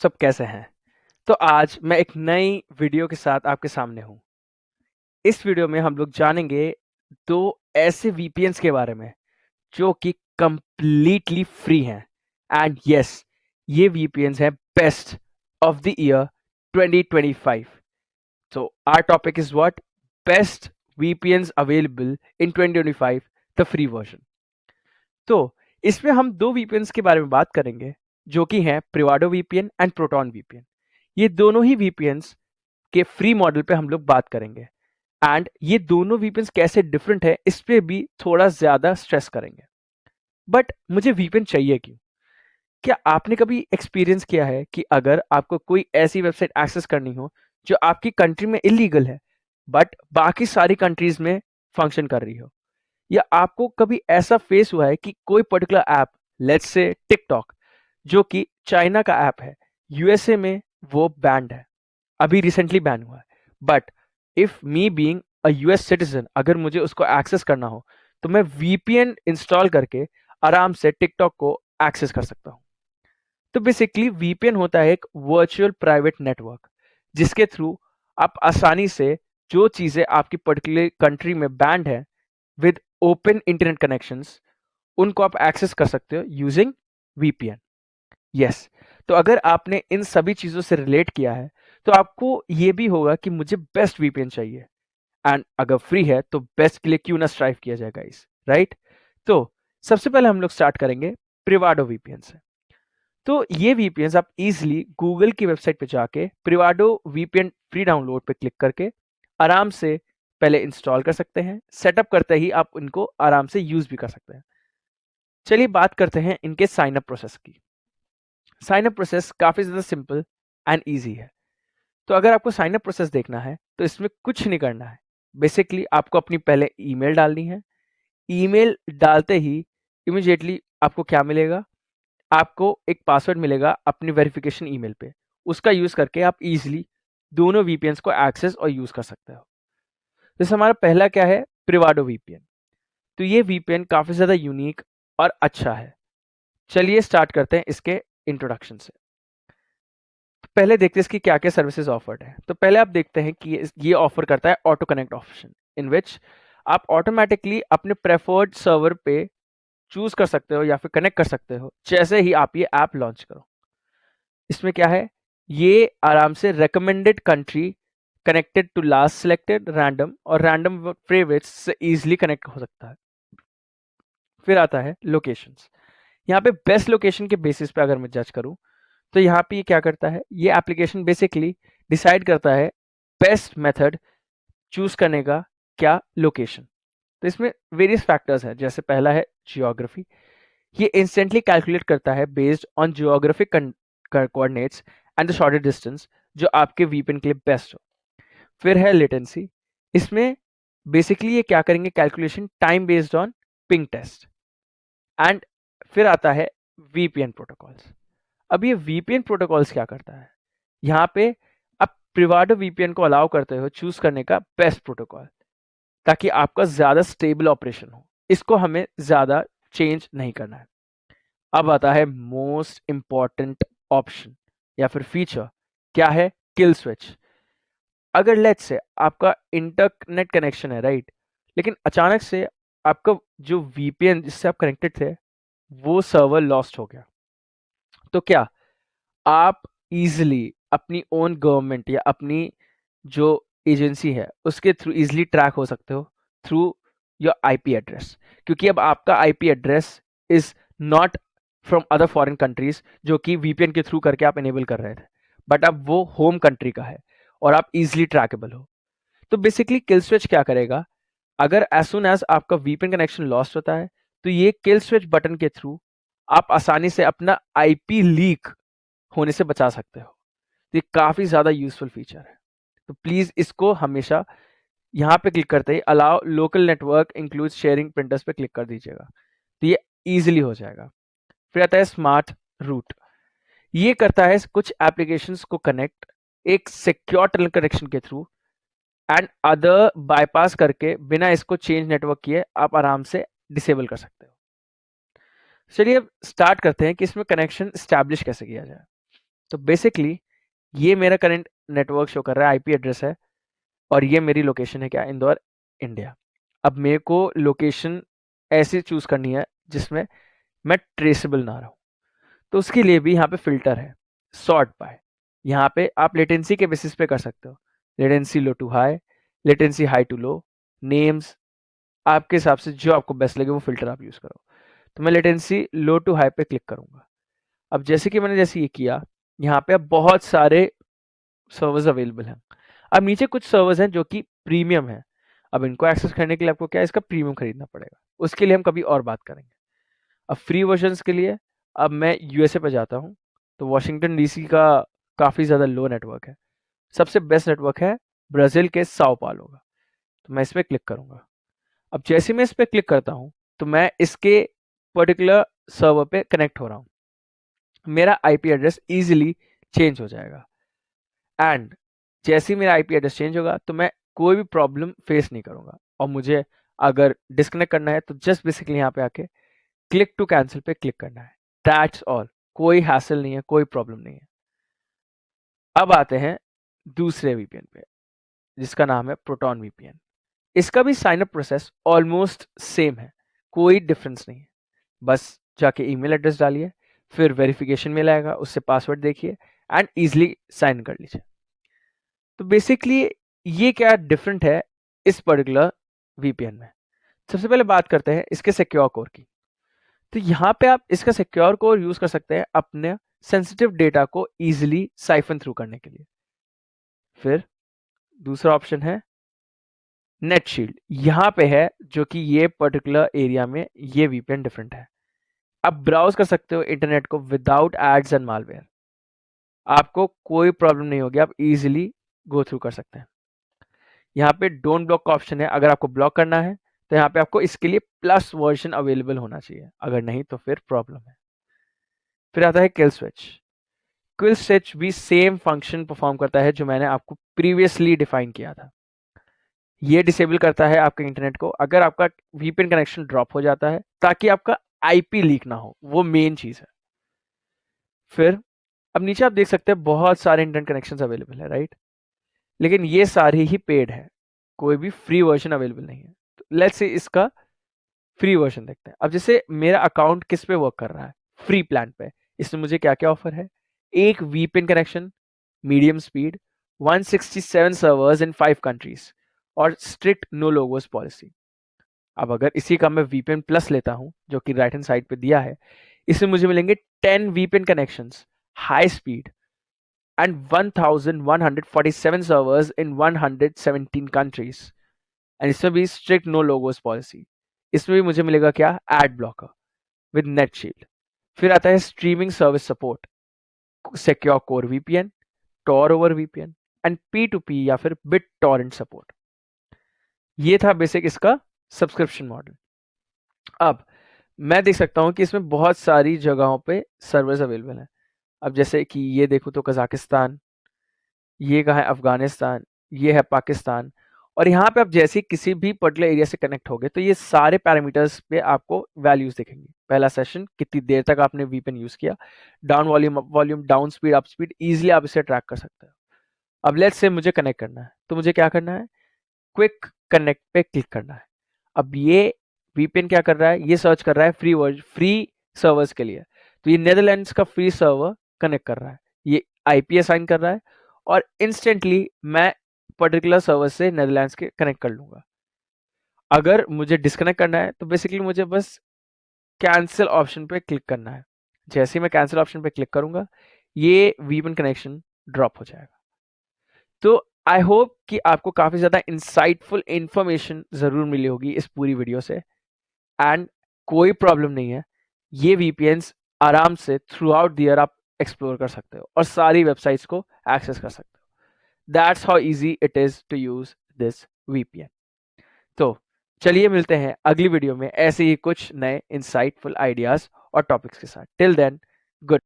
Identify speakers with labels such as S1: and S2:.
S1: सब कैसे हैं? तो आज मैं एक नई वीडियो के साथ आपके सामने हूँ। इस वीडियो में हम लोग जानेंगे 2 ऐसे वीपीएन्स के बारे में जो कि कंप्लीटली फ्री हैं एंड यस, ये वीपीएन्स हैं best of the year 2025। So our topic is what? Best VPNs available in 2025, the free version. तो इसमें हम 2 वीपीएन्स के बारे में बात करेंगे जो कि हैं प्रिवाडो वीपीएन एंड प्रोटॉन वीपीएन। ये दोनों ही वीपीएन्स के फ्री मॉडल पे हम लोग बात करेंगे एंड ये दोनों वीपीएन्स कैसे डिफरेंट है इस पे भी थोड़ा ज्यादा स्ट्रेस करेंगे। बट मुझे वीपीएन चाहिए क्यों? क्या आपने कभी एक्सपीरियंस किया है कि अगर आपको कोई ऐसी वेबसाइट एक्सेस करनी हो जो आपकी कंट्री में इलीगल है बट बाकी सारी कंट्रीज में फंक्शन कर रही हो, या आपको कभी ऐसा फेस हुआ है कि कोई particular app, let's say TikTok, जो कि चाइना का ऐप है, यूएसए में वो बैंड है, अभी रिसेंटली बैन हुआ है, but if me being a US citizen अगर मुझे उसको एक्सेस करना हो तो मैं वीपीएन इंस्टॉल करके आराम से टिकटॉक को एक्सेस कर सकता हूँ। तो बेसिकली वीपीएन होता है एक वर्चुअल प्राइवेट नेटवर्क जिसके थ्रू आप आसानी से जो चीज़ें आपकी पर्टिकुलर कंट्री में बैंड है विद ओपन इंटरनेट कनेक्शंस उनको आप एक्सेस कर सकते हो यूजिंग वीपीएन। यस, तो अगर आपने इन सभी चीज़ों से रिलेट किया है तो आपको ये भी होगा कि मुझे बेस्ट वीपीएन चाहिए एंड अगर फ्री है तो बेस्ट के लिए क्यों ना स्ट्राइव किया जाएगा इस राइट। तो सबसे पहले हम लोग स्टार्ट करेंगे प्रिवाडो वीपीएन से। तो ये वीपीएन आप इजीली गूगल की वेबसाइट पे जाके प्रिवाडो वीपीएन फ्री डाउनलोड पे क्लिक करके आराम से पहले इंस्टॉल कर सकते हैं। सेटअप करते ही आप इनको आराम से यूज भी कर सकते हैं। चलिए बात करते हैं इनके साइन अप प्रोसेस की। साइन अप प्रोसेस काफ़ी ज़्यादा सिंपल एंड ईजी है। तो अगर आपको साइन अप प्रोसेस देखना है तो इसमें कुछ नहीं करना है। बेसिकली आपको अपनी पहले ईमेल डालनी है। ईमेल डालते ही इमीडिएटली आपको क्या मिलेगा? आपको एक पासवर्ड मिलेगा अपनी वेरिफिकेशन ईमेल पे। उसका यूज़ करके आप इजीली दोनों वीपीएन्स को एक्सेस और यूज़ कर सकते हो। जैसे हमारा पहला क्या है? प्रिवाडो वीपीएन। तो ये वीपीएन काफ़ी ज़्यादा यूनिक और अच्छा है। चलिए स्टार्ट करते हैं इसके इंट्रोडक्शन से। पहले देखते हैं इसकी क्या-क्या सर्विसेज ऑफर्ड है। तो पहले आप देखते हैं कि ये ऑफर करता है ऑटो कनेक्ट ऑप्शन, इन विच आप ऑटोमैटिकली अपने प्रेफर्ड सर्वर पे चूज़ कर सकते हो या फिर कनेक्ट कर सकते हो, जैसे ही आप ये ऐप लॉन्च करो। इसमें क्या है? ये आराम से recommended country, connected to last selected, random और रैंडम फेवरेट्स से ईज़िली कनेक्ट हो सकता है। फिर आता है लोकेशंस। यहाँ पे बेस्ट लोकेशन के बेसिस पे अगर मैं जज करूँ, तो यहाँ पे ये क्या करता है? ये एप्लीकेशन बेसिकली डिसाइड करता है बेस्ट मेथड चूज़ करने का, क्या लोकेशन। तो इसमें वेरियस फैक्टर्स हैं, जैसे पहला है जियोग्राफी। ये इंस्टेंटली कैलकुलेट करता है based on geographic coordinates and the shortest distance जो आपके वीपीएन के लिए बेस्ट हो। फिर है लेटेंसी। इसमें बेसिकली ये क्या करेंगे? Calculation time based on ping test. And फिर आता है वीपीएन प्रोटोकॉल्स। अब ये वीपीएन प्रोटोकॉल्स क्या करता है? यहाँ पे आप प्रिवाडो वीपीएन को अलाउ करते हो चूज करने का बेस्ट प्रोटोकॉल, ताकि आपका ज़्यादा स्टेबल ऑपरेशन हो। इसको हमें ज़्यादा चेंज नहीं करना है। अब आता है मोस्ट इंपॉर्टेंट ऑप्शन या फिर फीचर, क्या है? Kill switch. अगर लेट्स से आपका इंटरनेट कनेक्शन है, राइट, लेकिन अचानक से आपका जो वीपीएन जिससे आप कनेक्टेड थे वो सर्वर लॉस्ट हो गया, तो क्या आप इजीली अपनी ओन गवर्नमेंट या अपनी जो एजेंसी है उसके थ्रू इजीली ट्रैक हो सकते हो थ्रू योर आईपी एड्रेस, क्योंकि अब आपका IP address is not from other foreign countries जो कि वीपीएन के थ्रू करके आप इनेबल कर रहे थे, बट अब वो होम कंट्री का है और आप इजीली ट्रैकेबल हो। तो बेसिकली किल स्विच क्या करेगा? अगर एज सुन एज आपका वीपीएन कनेक्शन लॉस्ट होता है तो ये किल स्विच बटन के थ्रू आप आसानी से अपना आईपी लीक होने से बचा सकते हो। तो ये काफ़ी ज़्यादा यूजफुल फीचर है। तो प्लीज़ इसको हमेशा यहाँ पे क्लिक करते ही allow local network include sharing printers पे क्लिक कर दीजिएगा, तो ये ईजिली हो जाएगा। फिर आता है स्मार्ट रूट। ये करता है कुछ एप्लीकेशंस को कनेक्ट एक सिक्योर टनल कनेक्शन के थ्रू एंड अदर बाईपास करके बिना इसको चेंज नेटवर्क किए आप आराम से डिसेबल कर सकते हो। चलिए अब स्टार्ट करते हैं कि इसमें कनेक्शन स्टैब्लिश कैसे किया जाए। तो बेसिकली ये मेरा करंट नेटवर्क शो कर रहा है, आईपी एड्रेस है, और ये मेरी लोकेशन है क्या, इंदौर, इंडिया। अब मेरे को लोकेशन ऐसी चूज करनी है जिसमें मैं ट्रेसेबल ना रहूं, तो उसके लिए भी यहाँ पे फिल्टर है, सॉर्ट बाय। यहाँ पे आप लेटेंसी के बेसिस पे कर सकते हो, latency low to high, latency high to low, names, आपके हिसाब से जो आपको बेस्ट लगे वो फिल्टर आप यूज करो। तो मैं लेटेंसी लो टू हाई पे क्लिक करूंगा। अब जैसे कि मैंने जैसे ये किया, यहाँ पे अब बहुत सारे सर्वर्स अवेलेबल हैं। अब नीचे कुछ सर्वर्स हैं जो कि प्रीमियम है। अब इनको एक्सेस करने के लिए आपको क्या है, इसका प्रीमियम खरीदना पड़ेगा, उसके लिए हम कभी और बात करेंगे। अब फ्री वर्जन्स के लिए अब मैं यूएसए पे जाता हूँ, तो वॉशिंगटन डीसी का काफ़ी ज़्यादा लो नेटवर्क है। सबसे बेस्ट नेटवर्क है ब्राज़ील के साओ पाउलो का, तो मैं इस पे क्लिक करूँगा। अब जैसे मैं इस पे क्लिक करता हूँ, तो मैं इसके पर्टिकुलर सर्वर पे कनेक्ट हो रहा हूँ। मेरा आईपी एड्रेस ईज़िली चेंज हो जाएगा, एंड जैसे ही मेरा आईपी एड्रेस चेंज होगा, तो मैं कोई भी प्रॉब्लम फेस नहीं करूँगा। और मुझे अगर डिस्कनेक्ट करना है, तो जस्ट बेसिकली यहाँ पे आके क्लिक टू कैंसिल पे क्लिक करना है, दैट्स ऑल। कोई हैसल नहीं है, कोई प्रॉब्लम नहीं है। अब आते हैं दूसरे वीपीएन पे, जिसका नाम है प्रोटॉन वीपीएन। इसका भी sign up process almost same है, कोई डिफरेंस नहीं है। बस जाके ईमेल एड्रेस डालिए, फिर वेरिफिकेशन मेल आएगा, उससे पासवर्ड देखिए एंड इजीली साइन इन कर लीजिए। तो बेसिकली ये क्या डिफरेंट है इस पर्टिकुलर वीपीएन में। सबसे पहले बात करते हैं इसके सिक्योर कोर की। तो यहाँ पे आप इसका सिक्योर कोर यूज कर सकते हैं अपने सेंसिटिव डेटा को इजीली साइफन थ्रू करने के लिए। फिर दूसरा ऑप्शन है नेट शील्ड, यहाँ पे है जो कि ये पर्टिकुलर एरिया में ये वीपीएन डिफरेंट है। आप ब्राउज कर सकते हो इंटरनेट को विदाउट एड्स एंड मालवेयर, आपको कोई प्रॉब्लम नहीं होगी, आप इजीली गो थ्रू कर सकते हैं। यहाँ पे डोंट ब्लॉक का ऑप्शन है, अगर आपको ब्लॉक करना है तो यहाँ पे आपको इसके लिए प्लस वर्जन अवेलेबल होना चाहिए, अगर नहीं तो फिर प्रॉब्लम है। फिर आता है किल स्विच। किल स्विच भी सेम फंक्शन परफॉर्म करता है जो मैंने आपको प्रीवियसली डिफाइन किया था। ये डिसेबल करता है आपके इंटरनेट को अगर आपका वीपीएन कनेक्शन ड्रॉप हो जाता है, ताकि आपका आईपी लीक ना हो, वो मेन चीज है। फिर अब नीचे आप देख सकते हैं बहुत सारे इंटरनेट कनेक्शन अवेलेबल है, राइट, लेकिन ये सारे ही पेड है, कोई भी फ्री वर्जन अवेलेबल नहीं है। तो लेट्स से इसका फ्री वर्जन देखते हैं। अब जैसे मेरा अकाउंट किस पे वर्क कर रहा है, फ्री प्लान पे, इसमें मुझे क्या क्या ऑफर है, एक VPN connection, medium speed, 167 servers in 5 countries, और स्ट्रिक्ट नो लोगोस पॉलिसी। अब अगर इसी का मैं वीपीएन प्लस लेता हूं, जो कि राइट हैंड साइड पे दिया है, इसमें मुझे मिलेंगे 10 VPN connections, high speed, and 1147 servers in 117 countries, and इसमें भी स्ट्रिक्ट नो लोगोस पॉलिसी। इसमें भी मुझे मिलेगा क्या, ad blocker with NetShield. फिर आता है streaming service support, secure core VPN, Tor over VPN, and P2P या फिर बिट टॉरेंट सपोर्ट। ये था बेसिक इसका सब्सक्रिप्शन मॉडल। अब मैं देख सकता हूं कि इसमें बहुत सारी जगहों पे सर्वर्स अवेलेबल हैं। अब जैसे कि ये देखो तो कजाकिस्तान, ये कहाँ है अफगानिस्तान, ये है पाकिस्तान, और यहाँ पे आप जैसे किसी भी पर्टिकुलर एरिया से कनेक्ट हो गए, तो ये सारे पैरामीटर्स पे आपको वैल्यूज दिखेंगी। पहला सेशन, कितनी देर तक आपने वीपीएन यूज किया, down volume, up volume, down speed, up speed, easily आप इसे ट्रैक कर सकते हो। अब लेट्स से मुझे कनेक्ट करना है, तो मुझे क्या करना है, क्विक कनेक्ट पे क्लिक करना है। अब ये वीपीएन क्या कर रहा है, ये सर्च कर रहा है फ्री सर्वर्स के लिए, तो ये नेदरलैंड्स का फ्री सर्वर कनेक्ट कर रहा है, ये आईपी असाइन कर रहा है, और इंस्टेंटली मैं पर्टिकुलर सर्वर से नेदरलैंड्स के कनेक्ट कर लूंगा। अगर मुझे डिस्कनेक्ट करना है, तो बेसिकली मुझे बस कैंसिल ऑप्शन पे क्लिक करना है। जैसे ही मैं कैंसिल ऑप्शन पे क्लिक करूंगा, ये वीपीएन कनेक्शन ड्रॉप हो जाएगा। तो आई होप कि आपको काफी ज्यादा इंसाइटफुल इंफॉर्मेशन जरूर मिली होगी इस पूरी वीडियो से, एंड कोई प्रॉब्लम नहीं है, ये वीपीएन्स आराम से थ्रू आउट द ईयर आप एक्सप्लोर कर सकते हो और सारी वेबसाइट्स को एक्सेस कर सकते हो। That's how easy it is to use this VPN. तो चलिए मिलते हैं अगली वीडियो में ऐसे ही कुछ नए इंसाइटफुल आइडियाज और टॉपिक्स के साथ। Till then, good.